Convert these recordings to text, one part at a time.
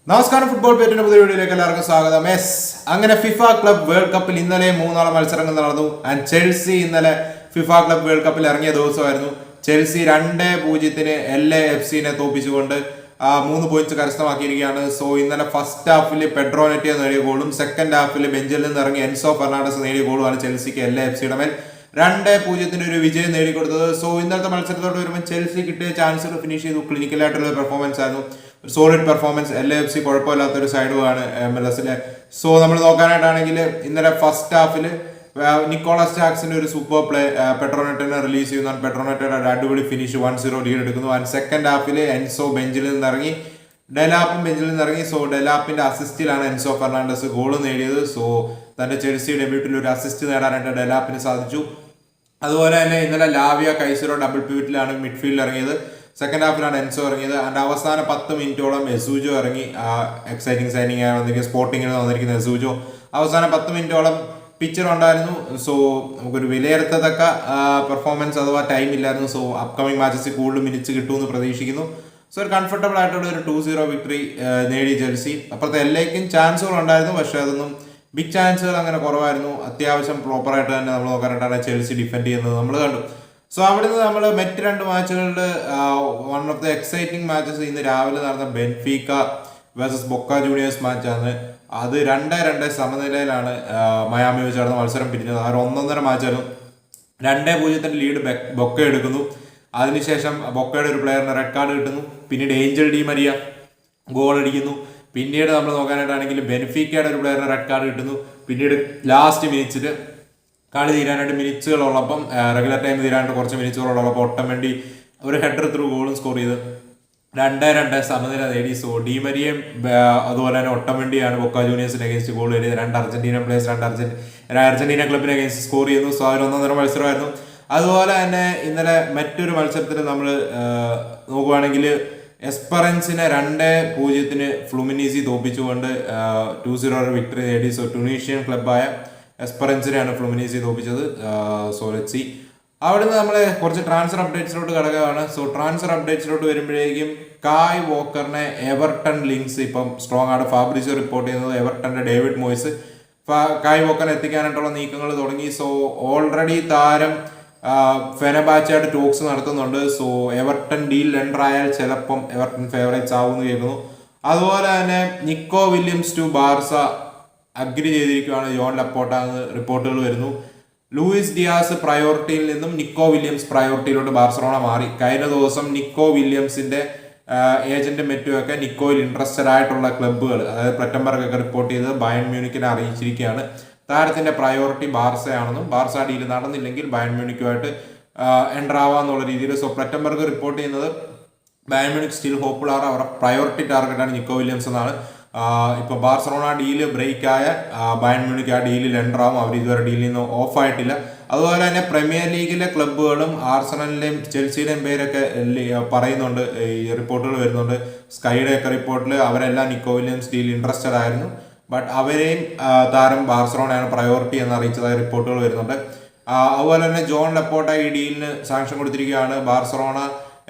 നമസ്കാരം, ഫുട്ബോൾ പേറ്റിന്റെ പുതിയ വീഡിയോയിലേക്ക് എല്ലാവർക്കും സ്വാഗതം. അങ്ങനെ ഫിഫ ക്ലബ് വേൾഡ് കപ്പിൽ ഇന്നലെ മൂന്നാളെ മത്സരങ്ങൾ നടന്നു. ആൻഡ് ചെൽസി ഇന്നലെ ഫിഫ ക്ലബ് വേൾഡ് കപ്പിൽ ഇറങ്ങിയ ദിവസമായിരുന്നു. ചെൽസി 2-0 LAFC തോപ്പിച്ചുകൊണ്ട് 3 പോയിന്റ്സ് കരസ്ഥമാക്കിയിരിക്കുകയാണ്. സോ ഇന്നലെ ഫസ്റ്റ് ഹാഫിൽ പെഡ്രോ നെറ്റിയ നേടിയ ഗോളും സെക്കൻഡ് ഹാഫിൽ ബെഞ്ചിൽ നിന്ന് ഇറങ്ങി എൻസോ ഫെർണാണ്ടസ് നേടിയ ഗോളുമാണ് ചെൽസിക്ക് LAFCയുടെ മേൽ 2-0 ഒരു വിജയം നേടിക്കൊടുത്തത്. സോ ഇന്നലത്തെ മത്സരത്തോട് വരുമ്പോൾ ചെൽസി കിട്ടിയ ചാൻസുകൾ ഫിനിഷ് ചെയ്തു. ക്ലിനിക്കലായിട്ടുള്ള പെർഫോമൻസ് ആയിരുന്നു, ഒരു സോളിഡ് പെർഫോമൻസ്. LAFC കുഴപ്പമില്ലാത്തൊരു സൈഡുമാണ് MLS-ലെ. സോ നമ്മൾ നോക്കാനായിട്ടാണെങ്കിൽ ഇന്നലെ ഫസ്റ്റ് ഹാഫിൽ നിക്കോളാസ് ജാക്സന്റെ ഒരു സൂപ്പർ പ്ലേ പെട്രോനെറ്റിനെ റിലീസ് ചെയ്യുന്നതാണ്. പെട്രോനെറ്റയുടെ ഒരു അടിപൊളി ഫിനിഷ് 1-0 ലീഡ് എടുക്കുന്നു. ആൻഡ് സെക്കൻഡ് ഹാഫിൽ എൻസോ ബെഞ്ചിൽ നിന്നിറങ്ങി, ഡെലാപ്പും ബെഞ്ചിൽ നിന്നിറങ്ങി. സോ ഡെലാപ്പിന്റെ അസിസ്റ്റിലാണ് എൻസോ ഫെർണാണ്ടസ് ഗോൾ നേടിയത്. സോ തന്റെ ചെൽസി ഡെബ്യൂട്ടിൽ ഒരു അസിസ്റ്റ് നേടാനായിട്ട് ഡെലാപ്പിന് സാധിച്ചു. അതുപോലെ തന്നെ ഇന്നലെ ലാവിയ കൈസറോ ഡബിൾ പിവറ്റിലാണ് മിഡ്ഫീൽഡിൽ ഇറങ്ങിയത്. സെക്കൻഡ് ഹാഫിലാണ് എൻസോ ഇറങ്ങിയത്. ആൻഡ് അവസാന 10 മിനിറ്റോളം എസൂജോ ഇറങ്ങി. എക്സൈറ്റിംഗ് സൈനിങ് ആണ് വന്നിരിക്കുന്നത്, സ്പോർട്ടിങ്ങിൽ വന്നിരിക്കുന്ന എസൂജോ. അവസാന 10 മിനിറ്റോളം പിക്ചർ ഉണ്ടായിരുന്നു. സോ നമുക്കൊരു വിലയിരുത്തത്തക്ക പെർഫോമൻസ് അഥവാ ടൈം ഇല്ലായിരുന്നു. സോ അപ്കമിങ് മാച്ചസിൽ കൂടുതൽ മിനിറ്റ്സ് കിട്ടുമെന്ന് പ്രതീക്ഷിക്കുന്നു. സോ ഒരു കംഫർട്ടബിൾ ആയിട്ടുള്ള ഒരു 2-0 വിക്ടറി നേടി ചെൽസി. അപ്പുറത്തെ എല്ലാവർക്കും ചാൻസുകൾ ഉണ്ടായിരുന്നു, പക്ഷെ അതൊന്നും ബിഗ് ചാൻസുകൾ അങ്ങനെ കുറവായിരുന്നു. അത്യാവശ്യം പ്രോപ്പറായിട്ട് തന്നെ നമ്മൾ നോക്കാനായിട്ടാണ് ചെൽസി ഡിഫെൻഡ് ചെയ്യുന്നത് നമ്മൾ കണ്ടു. സോ അവിടുന്ന് നമ്മൾ മറ്റ് 2 മാച്ചുകളുടെ one of the exciting matches ഇന്ന് രാവിലെ നടന്ന ബെൻഫീക്ക വേഴ്സസ് ബൊക്ക ജൂനിയേഴ്സ് മാച്ചാണ്. അത് 2-2 സമനിലയിലാണ് മയാമി വെച്ച് നടന്ന മത്സരം പിരിഞ്ഞത്. ആ ഒരു 1.5 മാച്ചായിരുന്നു. 2-0 ലീഡ് ബൊക്ക എടുക്കുന്നു. അതിനുശേഷം ബൊക്കയുടെ ഒരു പ്ലെയറിന് റെഡ് കാർഡ് കിട്ടുന്നു. പിന്നീട് ഏഞ്ചൽ ഡി മരിയ ഗോൾ അടിക്കുന്നു. പിന്നീട് നമ്മൾ നോക്കാനായിട്ടാണെങ്കിൽ ബെൻഫീക്കയുടെ ഒരു പ്ലെയറിന് റെഡ് കാർഡ് കിട്ടുന്നു. പിന്നീട് ലാസ്റ്റ് മിനിറ്റ്സിൽ കളി തീരാനായിട്ട് മിനിറ്റ്സുകളുള്ളപ്പം, റെഗുലർ ടൈം തീരാനായിട്ട് കുറച്ച് മിനിറ്റ്സുകളുള്ളപ്പോൾ ഒട്ടമേണ്ടി ഒരു ഹെഡർ ത്രൂ ഗോളും സ്കോർ ചെയ്ത് 2-2 സമനില നേടി. സോ ഡിമരിയും അതുപോലെ തന്നെ ഒട്ടമേണ്ടിയാണ് ബൊക്ക ജൂനിയേഴ്സിന് അഗേൻസ്റ്റ് ഗോൾ നേടിയത്. 2 അർജന്റീന പ്ലേയേഴ്സ് അർജന്റീന ക്ലബിന് അഗേൻസ്റ്റ് സ്കോർ ചെയ്യുന്നു. സോ അതൊരു 1.5 മത്സരമായിരുന്നു. അതുപോലെ തന്നെ ഇന്നലെ മറ്റൊരു മത്സരത്തിൽ നമ്മൾ നോക്കുവാണെങ്കിൽ എസ്പെറൻസിനെ 2-0 ഫ്ലുമിനീസി തോപ്പിച്ചുകൊണ്ട് 2-0 വിക്ടറി നേടി. സോ ടുണീഷ്യൻ ക്ലബായ എസ്പെറൻസിനെയാണ് ഫ്ലുമിനീസി തോപ്പിച്ചത്. So let's see. അവിടുന്ന് നമ്മൾ കുറച്ച് ട്രാൻസ്ഫർ അപ്ഡേറ്റ്സിലോട്ട് കിടക്കുകയാണ്. സോ ട്രാൻസ്ഫർ അപ്ഡേറ്റ്സിലോട്ട് വരുമ്പോഴേക്കും കായ് വോക്കറിനെ എവർട്ടൺ ലിങ്ക്സ് ഇപ്പം സ്ട്രോങ് ആണ്. ഫാബ്രിസിയോ റിപ്പോർട്ട് ചെയ്യുന്നത് എവർട്ടന്റെ ഡേവിഡ് മോയ്സ് കായ് വോക്കറിനെ എത്തിക്കാനായിട്ടുള്ള നീക്കങ്ങൾ തുടങ്ങി. സോ ഓൾറെഡി താരം ഫെനബാച്ചയായിട്ട് ടോക്സ് നടത്തുന്നുണ്ട്. സോ എവർട്ടൺ ഡീൽ എൻഡർ ആയാൽ ചിലപ്പം എവർട്ടൺ ഫേവറേറ്റ്സ് ആവുമെന്ന് കേൾക്കുന്നു. അതുപോലെ തന്നെ Nico Williams to Barca agree ചെയ്തിരിക്കുകയാണ് ജോൺ ലപ്പോട്ട എന്ന് റിപ്പോർട്ടുകൾ വരുന്നു. ലൂയിസ് ഡിയാസ് പ്രയോറിറ്റിയിൽ നിന്നും നിക്കോ വില്യംസ് പ്രയോറിറ്റിയിലോട്ട് ബാർസലോണ മാറി. കഴിഞ്ഞ ദിവസം നിക്കോ വില്യംസിന്റെ ഏജന്റും മറ്റുമൊക്കെ നിക്കോയിൽ ഇൻട്രസ്റ്റഡ് ആയിട്ടുള്ള ക്ലബ്ബുകൾ, അതായത് പ്ലെറ്റൻബർഗ് ഒക്കെ റിപ്പോർട്ട് ചെയ്ത് ബയൺ മ്യൂണിക്കിനെ അറിയിച്ചിരിക്കുകയാണ് താരത്തിന്റെ പ്രയോറിറ്റി ബാർസയാണെന്നും ബാർസ ഡീൽ നടന്നില്ലെങ്കിൽ ബയൺ മ്യൂണിക്കുമായിട്ട് എൻ്റർ ആവാന്നുള്ള രീതിയിൽ. സോ പ്ലെറ്റൻബർഗ് റിപ്പോർട്ട് ചെയ്യുന്നത് ബയൺ മ്യൂണിക് സ്റ്റിൽ ഹോപ്പ്ഫുൾ ആണ്, അവരുടെ പ്രയോറിറ്റി ടാർഗറ്റാണ് നിക്കോ വില്യംസ് എന്നാണ്. ഇപ്പൊ ബാർസലോണ ഡീല് ബ്രേക്ക് ആയ ബയൺ മ്യൂണിക് ആ ഡീലിൽ എൻ്റർ ആവും. അവർ ഇതുവരെ ഡീലിൽ നിന്ന് ഓഫ് ആയിട്ടില്ല. അതുപോലെ തന്നെ പ്രീമിയർ ലീഗിലെ ക്ലബ്ബുകളും ആർസണലിന്റെയും ചെൽസിയുടെയും പേരൊക്കെ പറയുന്നുണ്ട്, ഈ റിപ്പോർട്ടുകൾ വരുന്നുണ്ട്. സ്കൈയുടെ ഒക്കെ റിപ്പോർട്ടിൽ അവരെല്ലാം നിക്കോ വില്യംസ് ഡീൽ ഇൻട്രസ്റ്റഡ് ആയിരുന്നു. ബട്ട് അവരെയും താരം ബാർസലോണയാണ് പ്രയോറിറ്റി എന്ന് അറിയിച്ചതായി റിപ്പോർട്ടുകൾ വരുന്നുണ്ട്. അതുപോലെ തന്നെ ജോൺ ലപ്പോട്ട ഈ ഡീലിന് സാങ്ഷൻ കൊടുത്തിരിക്കുകയാണ്. ബാർസലോണ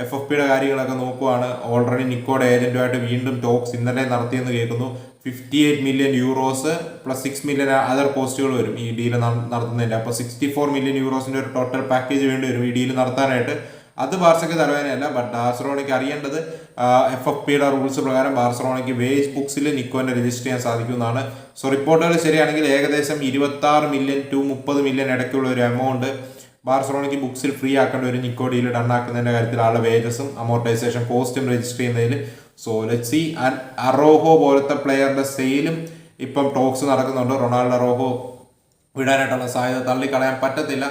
FFPയുടെ കാര്യങ്ങളൊക്കെ നോക്കുവാണ്. ഓൾറെഡി നിക്കോയുടെ ഏജന്റുമായിട്ട് വീണ്ടും ടോക്സ് ഇന്നലെ നടത്തിയെന്ന് കേൾക്കുന്നു. 58 million euros plus 6 million other കോസ്റ്റുകൾ വരും ഈ ഡീല് നടത്തുന്നതിൻ്റെ. അപ്പോൾ 64 മില്യൺ യൂറോസിന്റെ ഒരു ടോട്ടൽ പാക്കേജ് വേണ്ടി വരും ഈ ഡീല് നടത്താനായിട്ട്. അത് ബാർസയ്ക്ക് തലവേനയല്ല, ബട്ട് ബാർസലോണയ്ക്ക് അറിയേണ്ടത് FFPയുടെ റൂൾസ് പ്രകാരം ബാർസലോണയ്ക്ക് വേജ് ബുക്സിൽ നിക്കോനെ രജിസ്റ്റർ ചെയ്യാൻ സാധിക്കുമെന്നാണ്. സോ റിപ്പോർട്ടുകൾ ശരിയാണെങ്കിൽ ഏകദേശം 26 മില്യൺ ടു 30 മില്യൺ ഇടയ്ക്കുള്ള ഒരു എമൗണ്ട് ബാർസലോണയ്ക്ക് ബുക്സിൽ ഫ്രീ ആക്കേണ്ട ഒരു നിക്കോ ഡീൽ ഡൺ ആക്കുന്നതിന്റെ കാര്യത്തിൽ ആളുടെ വേജസും അമോർട്ടൈസേഷൻ കോസ്റ്റും രജിസ്റ്റർ ചെയ്യുന്നതിൽ. So let's see. And Araujo പോലത്തെ പ്ലെയറുടെ സെയിലും ഇപ്പം ടോക്സ് നടക്കുന്നുണ്ട്. റൊണാൾഡോ അറോഹോ വിടാനായിട്ടുള്ള സാധ്യത തള്ളിക്കളയാൻ പറ്റത്തില്ല.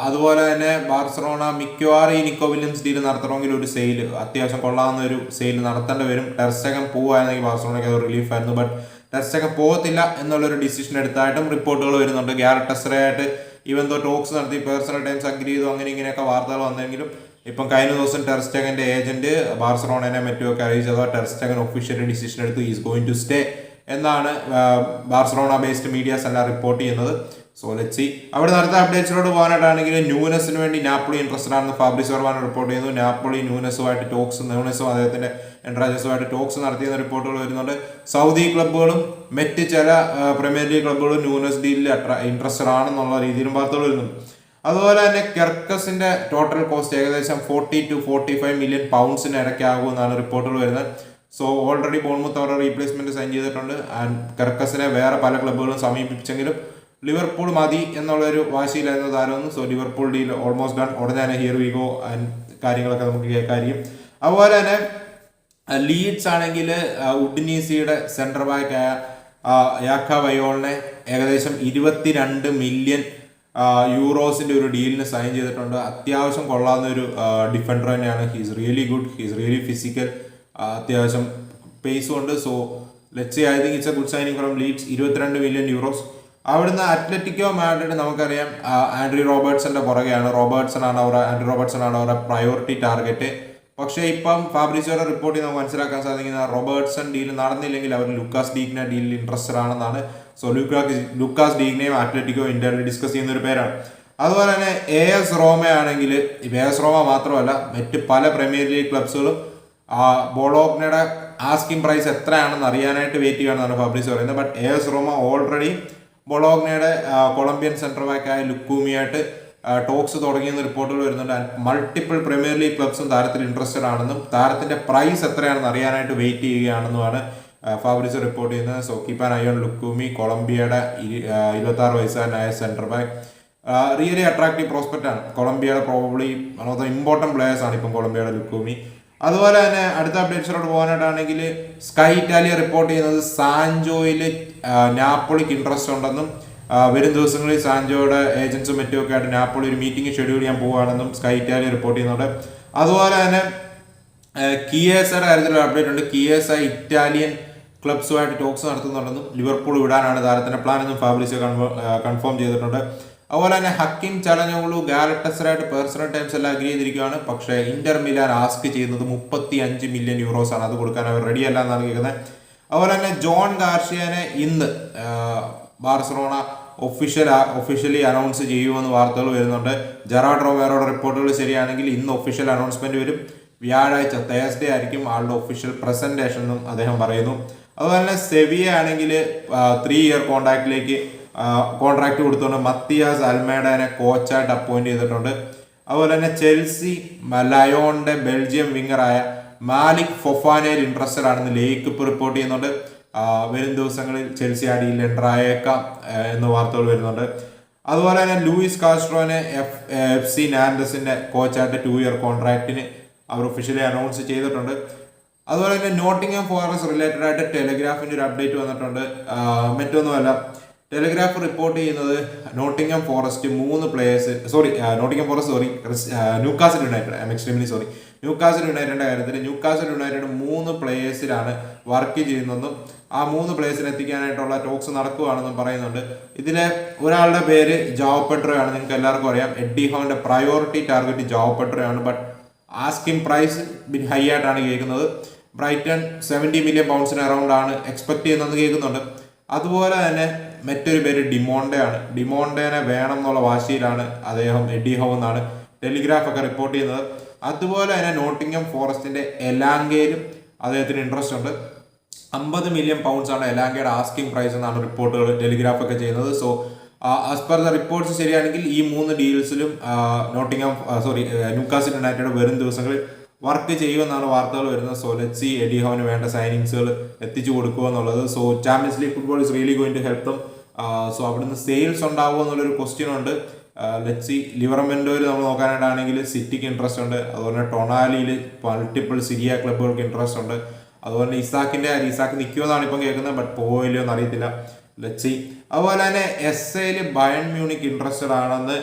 അതുപോലെ തന്നെ ബാർസലോണ മിക്കവാറും ഈ നിക്കോ വില്യംസ് ഡീൽ നടത്തണമെങ്കിൽ ഒരു സെയിൽ, അത്യാവശ്യം കൊള്ളാവുന്ന ഒരു സെയിൽ നടത്തേണ്ടി വരും. ടെർ സ്റ്റെഗൻ പോവായിരുന്നെങ്കിൽ ബാർസലോണയ്ക്ക് അത് റിലീഫായിരുന്നു. ബട്ട് ടെർ സ്റ്റെഗൻ പോകത്തില്ല എന്നുള്ളൊരു ഡിസിഷൻ എടുത്തായിട്ടും റിപ്പോർട്ടുകൾ വരുന്നുണ്ട്. ഗ്യാരറ്റ് ടെസ്സറയായിട്ട് ഈവൻ ദോ ടോക്സ് നടത്തി പേഴ്സണൽ ടൈംസ് അഗ്രി ചെയ്തു, അങ്ങനെ ഇങ്ങനെയൊക്കെ വാർത്തകൾ വന്നെങ്കിലും ഇപ്പം കഴിഞ്ഞ ദിവസം ടെർ സ്റ്റെഗന്റെ ഏജന്റ് ബാർസലോണനെ മറ്റുമൊക്കെ അറിയിച്ചതോ ടെർ സ്റ്റെഗൻ ഒഫീഷ്യലി ഡിസിഷൻ എടുത്തു ഈസ് ഗോയിങ് ടു സ്റ്റേ എന്നാണ് ബാർസലോണ ബേസ്ഡ് മീഡിയാസ് എല്ലാം റിപ്പോർട്ട് ചെയ്യുന്നത്. So let's see. അവിടെ അടുത്ത അപ്ഡേറ്റ്സിലോട്ട് പോകാനായിട്ടാണെങ്കിൽ ന്യൂനസിന് വേണ്ടി നാപ്പോളി ഇൻട്രസ്റ്റഡ് ആണെന്ന് ഫാബ്രിസോ റൊമാനോ റിപ്പോർട്ട് ചെയ്യുന്നു. നാപ്പോളി ന്യൂനസുമായിട്ട് ന്യൂനസും അദ്ദേഹത്തിന്റെ എൻട്രാജസുമായിട്ട് ടോക്സ് നടത്തിയെന്ന റിപ്പോർട്ടുകൾ വരുന്നുണ്ട്. സൗദി ക്ലബ്ബുകളും മറ്റ് ചില പ്രീമിയർ ലീഗ് ക്ലബ്ബുകളും ന്യൂനസ് ഡീലിൽ ഇൻട്രസ്റ്റഡ് ആണെന്നുള്ള രീതിയിലും വാർത്തകൾ വരുന്നുണ്ട്. അതുപോലെ തന്നെ കെർക്കസിന്റെ ടോട്ടൽ കോസ്റ്റ് ഏകദേശം 40 to 45 മില്യൺ പൗണ്ട്സിന് ഇടയ്ക്കാകുമെന്നാണ് റിപ്പോർട്ടുകൾ വരുന്നത്. സോ ഓൾറെഡി ബോൺമുത്ത് അവരുടെ റീപ്ലേസ്മെന്റ് സൈൻ ചെയ്തിട്ടുണ്ട്. ആൻഡ് കെർക്കസിനെ വേറെ പല ക്ലബ്ബുകളും സമീപിച്ചെങ്കിലും ലിവർപൂൾ മതി എന്നുള്ളൊരു വാശിയിലായിരുന്നു താരമെന്ന്. So Liverpool deal almost done. ഉടനെ തന്നെ ഹിയർ വി ഗോ ആൻഡ് കാര്യങ്ങളൊക്കെ നമുക്ക് കേൾക്കായിരിക്കും. അതുപോലെ തന്നെ ലീഡ്സ് ആണെങ്കിൽ ഉഡിനീസിയുടെ സെൻട്രൽ ബാക്കായ യാക്ക വയോളിനെ ഏകദേശം 22 മില്യൺ യൂറോസിന്റെ ഒരു ഡീലിന് സൈൻ ചെയ്തിട്ടുണ്ട്. അത്യാവശ്യം കൊള്ളാവുന്ന ഒരു ഡിഫൻഡർ തന്നെയാണ്. He's really good, he's really physical, അത്യാവശ്യം പേസും ഉണ്ട്. So let's see, I think it's a good signing from Leeds. 22 million euros. അവിടുന്ന് അത്ലറ്റിക്കോ മാഡ്രിഡ് നമുക്കറിയാം ആൻഡ്രി റോബർട്ട്സന്റെ പുറകെയാണ്. ആൻഡ്രി റോബർട്ട്സൺ ആണ് അവരുടെ പ്രയോറിറ്റി ടാർഗറ്റ്. പക്ഷേ ഇപ്പം ഫാബ്രിസിയോയുടെ റിപ്പോർട്ടിൽ നമുക്ക് മനസ്സിലാക്കാൻ സാധിക്കുന്ന റോബർട്ട്സൺ ഡീൽ നടന്നില്ലെങ്കിൽ അവർ ലൂക്കാസ് ഡീഗ്ന ഡീലിൽ ഇൻട്രസ്റ്റഡ് ആണെന്നാണ്. സോ ലൂക്കാസ് ഡീഗ്നയും അത്ലറ്റിക്കോ ഇന്റർലി ഡിസ്കസ് ചെയ്യുന്ന ഒരു പേരാണ്. അതുപോലെ തന്നെ AS റോമ ആണെങ്കിൽ AS റോമ മാത്രമല്ല മറ്റ് പല പ്രീമിയർ ലീഗ് ക്ലബ്സുകളും ബൊളോഗ്നയുടെ ആസ്കിംഗ് പ്രൈസ് എത്രയാണെന്ന് അറിയാനായിട്ട് വെയിറ്റ് ചെയ്യുകയാണെന്നാണ് ഫാബ്രിസിയോ പറയുന്നത്. ബട്ട് AS റോമ ഓൾറെഡി ബൊളോഗ്നയുടെ കൊളംബിയൻ സെൻട്രൽ ബാക്കായ ലുക്കൂമിയായിട്ട് ടോക്സ് തുടങ്ങിയെന്ന് റിപ്പോർട്ടുകൾ വരുന്നുണ്ട്. മൾട്ടിപ്പിൾ പ്രീമിയർ ലീഗ് ക്ലബ്സും താരത്തിൽ ഇൻട്രസ്റ്റഡ് ആണെന്നും താരത്തിന്റെ പ്രൈസ് എത്രയാണെന്ന് അറിയാനായിട്ട് വെയിറ്റ് ചെയ്യുകയാണെന്നുമാണ് ഫാബ്രിസിയോ റിപ്പോർട്ട് ചെയ്യുന്നത്. So keep an eye on Lucumi, കൊളംബിയയുടെ 26 വയസ്സുകാരനായ central back. Really attractive prospect ആണ്. കൊളംബിയയുടെ probably one of the important players ആണ് ഇപ്പം കൊളംബിയയുടെ ലുക്കൂമി. അതുപോലെ തന്നെ അടുത്ത അപ്ഡേറ്റ്സിലോട്ട് പോകാനായിട്ടാണെങ്കിൽ സ്കൈ ഇറ്റാലിയ റിപ്പോർട്ട് ചെയ്യുന്നത് സാൻജോയിൽ നാപ്പോളിക്ക് ഇൻട്രസ്റ്റ് ഉണ്ടെന്നും വരും ദിവസങ്ങളിൽ സാൻജോയുടെ ഏജൻസും മറ്റുമൊക്കെ ആയിട്ട് നാപ്പോളി ഒരു മീറ്റിംഗ് ഷെഡ്യൂൾ ചെയ്യാൻ പോവുകയാണെന്നും സ്കൈ ഇറ്റാലിയ റിപ്പോർട്ട് ചെയ്യുന്നുണ്ട്. അതുപോലെ തന്നെ കിയേസയുടെ കാര്യത്തിലൊരു അപ്ഡേറ്റ് ഉണ്ട്. കിയേസ ഇറ്റാലിയൻ ക്ലബ്സുമായിട്ട് ടോക്സ് നടത്തുന്നുണ്ടെന്നും ലിവർപൂൾ വിടാനാണ് താരത്തിന്റെ പ്ലാൻ എന്നും ഫാബ്രിസിയോ കൺഫേം ചെയ്തിട്ടുണ്ട്. അതുപോലെ തന്നെ ഹക്കിം ചലനോളു ഗാലറ്റസറായിട്ട് പേഴ്സണൽ ടൈംസ് എല്ലാം അഗ്രി ചെയ്തിരിക്കുകയാണ്. പക്ഷേ ഇന്റർ മിലാൻ ആസ്ക് ചെയ്യുന്നത് 35 മില്യൺ യൂറോസ് ആണ്. അത് കൊടുക്കാൻ അവർ റെഡി അല്ല എന്നാണ് കേൾക്കുന്നത്. അതുപോലെ തന്നെ ജോൺ ഗാർഷിയനെ ഇന്ന് ബാർസലോണ ഒഫീഷ്യലി അനൗൺസ് ചെയ്യുമെന്ന് വാർത്തകൾ വരുന്നുണ്ട്. ജെറാർഡ് റൊമേറോയുടെ റിപ്പോർട്ടുകൾ ശരിയാണെങ്കിൽ ഇന്ന് ഒഫീഷ്യൽ അനൗൺസ്മെന്റ് വരും. വ്യാഴാഴ്ച തേഴ്സ്ഡേ ആയിരിക്കും ആളുടെ ഒഫീഷ്യൽ പ്രസന്റേഷൻ എന്നും അദ്ദേഹം പറയുന്നു. അതുപോലെ തന്നെ സെവിയ ആണെങ്കിൽ 3 ഇയർ കോൺട്രാക്ട് കൊടുത്തുകൊണ്ട് മത്തിയാസ് അൽമേഡനെ കോച്ചായിട്ട് അപ്പോയിന്റ് ചെയ്തിട്ടുണ്ട്. അതുപോലെ തന്നെ ചെൽസി ലയോണിന്റെ ബെൽജിയം വിങ്ങറായ മാലിക് ഫൊഫാനയിൽ ഇൻട്രസ്റ്റഡ് ആണെന്ന് ലേക്ക് ഇപ്പോൾ റിപ്പോർട്ട് ചെയ്യുന്നുണ്ട്. വരും ദിവസങ്ങളിൽ ചെൽസി ആ ഡീലിൽ എൻ്റർ ആയേക്കാം എന്ന് വാർത്തകൾ വരുന്നുണ്ട്. അതുപോലെ തന്നെ ലൂയിസ് കാസ്ട്രോനെ FC നാൻഡസിന്റെ കോച്ചായിട്ട് 2 ഇയർ കോൺട്രാക്റ്റിന് അവർ ഒഫീഷ്യലി അനൗൺസ് ചെയ്തിട്ടുണ്ട്. അതുപോലെ തന്നെ നോട്ടിംഗ്ഹാം ഫോറസ്റ്റ് റിലേറ്റഡ് ആയിട്ട് ടെലിഗ്രാഫിന്റെ ഒരു അപ്ഡേറ്റ് വന്നിട്ടുണ്ട്. മറ്റൊന്നുമല്ല, ടെലിഗ്രാഫ് റിപ്പോർട്ട് ചെയ്യുന്നത് ന്യൂക്കാസിൽ യുണൈറ്റഡിന്റെ കാര്യത്തിൽ ന്യൂക്കാസിൽ യുണൈറ്റഡ് 3 പ്ലേയേഴ്സിലാണ് വർക്ക് ചെയ്യുന്നതെന്നും ആ 3 പ്ലേയേഴ്സിനെ എത്തിക്കാനായിട്ടുള്ള ടോക്സ് നടക്കുകയാണെന്നും പറയുന്നുണ്ട്. ഇതിലെ ഒരാളുടെ പേര് ജാവോ പെഡ്രോ ആണ്. നിങ്ങൾക്ക് എല്ലാവർക്കും അറിയാം എഡ്ഡി ഹോവിന്റെ പ്രയോറിറ്റി ടാർഗറ്റ് ജാവോ പെഡ്രോ ആണ്. ബട്ട് ആസ്കിംഗ് പ്രൈസ് ഹൈ ആയിട്ടാണ് കേൾക്കുന്നത്. ബ്രൈറ്റൺ 70 മില്യൺ പൗണ്ട്സിന് അറൗണ്ട് ആണ് എക്സ്പെക്ട് ചെയ്യുന്നതെന്ന് കേൾക്കുന്നുണ്ട്. അതുപോലെ തന്നെ മറ്റൊരു പേര് ഡിമോണ്ടെ ആണ്. ഡിമോണ്ടേനെ വേണം എന്നുള്ള വാശിയിലാണ് അദ്ദേഹം എഡ്ഡി ഹോവ് എന്നാണ് ടെലിഗ്രാഫ് ഒക്കെ റിപ്പോർട്ട് ചെയ്യുന്നത്. അതുപോലെ തന്നെ നോട്ടിംഗ്ഹാം ഫോറസ്റ്റിന്റെ എലാങ്കയിലും അദ്ദേഹത്തിന് ഇൻട്രസ്റ്റ് ഉണ്ട്. 50 മില്യൺ പൗണ്ട്സ് ആണ് എലാങ്കയുടെ ആസ്കിംഗ് പ്രൈസ് എന്നാണ് റിപ്പോർട്ടുകൾ ടെലിഗ്രാഫ് ഒക്കെ ചെയ്യുന്നത്. So as per the reports ശരിയാണെങ്കിൽ ഈ 3 ഡീൽസിലും ന്യൂക്കാസിൽ യുണൈറ്റഡ് വരും ദിവസങ്ങളിൽ വർക്ക് ചെയ്യുമെന്നാണ് വാർത്തകൾ വരുന്നത്. സോ ലെറ്റ്സ് സീ എഡ്ഡി ഹോവിന് വേണ്ട സൈനിങ്സുകൾ എത്തിച്ചു കൊടുക്കുക എന്നുള്ളത്. So Champions League football is really going to help them. So അവിടുന്ന് സെയിൽസ് ഉണ്ടാവുമോ എന്നുള്ളൊരു ക്വസ്റ്റ്യൻ ഉണ്ട്. Let's see. ലിവർമെന്റോയിൽ നമ്മൾ നോക്കാനായിട്ടാണെങ്കിൽ സിറ്റിക്ക് ഇൻട്രസ്റ്റ് ഉണ്ട്. അതുപോലെ ടൊണാലിയിൽ മൾട്ടിപ്പിൾ സിരിയ ക്ലബ്ബുകൾക്ക് ഇൻട്രസ്റ്റ് ഉണ്ട്. അതുപോലെ ഇസാക്ക് നിൽക്കുമെന്നാണ് ഇപ്പം കേൾക്കുന്നത്. ബട്ട് പോയില്ലോ എന്ന് അറിയത്തില്ല. Let's see. അതുപോലെ തന്നെ SAയിൽ ബയൺ മ്യൂണിക് ഇൻട്രസ്റ്റഡ് ആണെന്ന്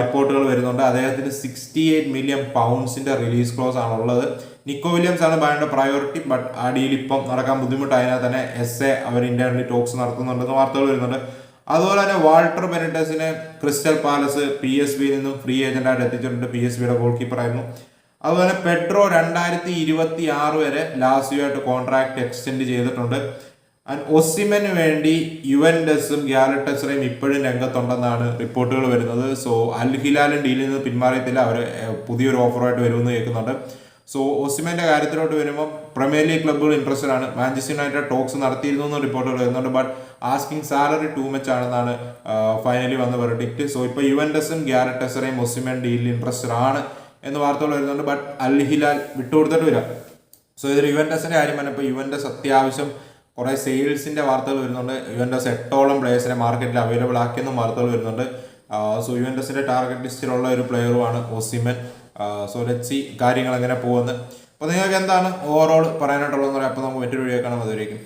റിപ്പോർട്ടുകൾ വരുന്നുണ്ട്. അദ്ദേഹത്തിന് 68 മില്യൺ പൗണ്ട്സിന്റെ റിലീസ് ക്ലോസ് ആണുള്ളത്. നിക്കോ വില്യംസ് ആണ് ബയണിന്റെ പ്രയോറിറ്റി. ബട്ട് ആ ഡീൽ ഇപ്പം നടക്കാൻ ബുദ്ധിമുട്ടായതിനാൽ തന്നെ SA അവർ ഇന്റർണലി ടോക്സ് നടത്തുന്നുണ്ടെന്ന് വാർത്തകൾ വരുന്നുണ്ട്. അതുപോലെ തന്നെ വാൾട്ടർ ബെനിറ്റസിനെ ക്രിസ്റ്റൽ പാലസ് PSV നിന്നും ഫ്രീ ഏജന്റായിട്ട് എത്തിച്ചിട്ടുണ്ട്. PSVയുടെ ഗോൾ കീപ്പർ ആയിരുന്നു. അതുപോലെ പെഡ്രോ 2026 വരെ ലാസിയോയായിട്ട് കോൺട്രാക്ട് എക്സ്റ്റെൻഡ് ചെയ്തിട്ടുണ്ട്. ആൻഡ് ഒസിമന് വേണ്ടി യുവന്റസും ഗ്യാലറ്റസറയും ഇപ്പോഴും രംഗത്തുണ്ടെന്നാണ് റിപ്പോർട്ടുകൾ വരുന്നത്. സോ അൽ ഹിലാലും ഡീലിൽ നിന്ന് പിന്മാറിയത്തില്ല, അവർ പുതിയൊരു ഓഫറുമായിട്ട് വരുമെന്ന് കേൾക്കുന്നുണ്ട്. സോ ഒസിമന്റെ കാര്യത്തിലോട്ട് വരുമ്പോൾ പ്രീമിയർ ലീഗ് ക്ലബ്ബുകൾ ഇൻട്രസ്റ്റഡ് ആണ്. മാഞ്ചസ്റ്റർ യുണൈറ്റഡ് ടോക്സ് നടത്തിയിരുന്നു എന്ന് റിപ്പോർട്ടുകൾ വരുന്നുണ്ട്. But asking salary too much ആണെന്നാണ് ഫൈനലി വന്ന വെർഡിക്റ്റ്. സോ ഇപ്പോൾ യുവന്റസും ഗ്യാലറ്റസറയും ഒസിമൻ ഡീലിൽ ഇൻട്രസ്റ്റഡ് ആണ് എന്ന് വാർത്തകൾ വരുന്നുണ്ട്. ബട്ട് അൽ ഹിലാൽ വിട്ടുകൊടുത്തിട്ടില്ല. സോ ഇതൊരു യുവന്റസിന്റെ കാര്യം പറഞ്ഞപ്പോൾ യുവന്റസ് അത്യാവശ്യം കുറെ സെയിൽസിന്റെ വാർത്തകൾ വരുന്നുണ്ട്. യുവന്റസ് 8ഓളം പ്ലേയേഴ്സിനെ മാർക്കറ്റിൽ അവൈലബിൾ ആക്കിയെന്നും വാർത്തകൾ വരുന്നുണ്ട്. സോ യുവന്റസിന്റെ ടാർഗറ്റ് ലിസ്റ്റിലുള്ള ഒരു പ്ലെയറുമാണ് ഒസിമൻ. സോ ലെറ്റ്സ് സീ കാര്യങ്ങൾ എങ്ങനെ പോകുന്നത്. അപ്പോൾ നിങ്ങൾക്ക് എന്താണ് ഓവറോൾ പറയാനായിട്ടുള്ളതെന്ന് പറയാം. അപ്പോൾ നമുക്ക് മറ്റൊരു വീഡിയോ കാണാം. അതുവരേക്കും.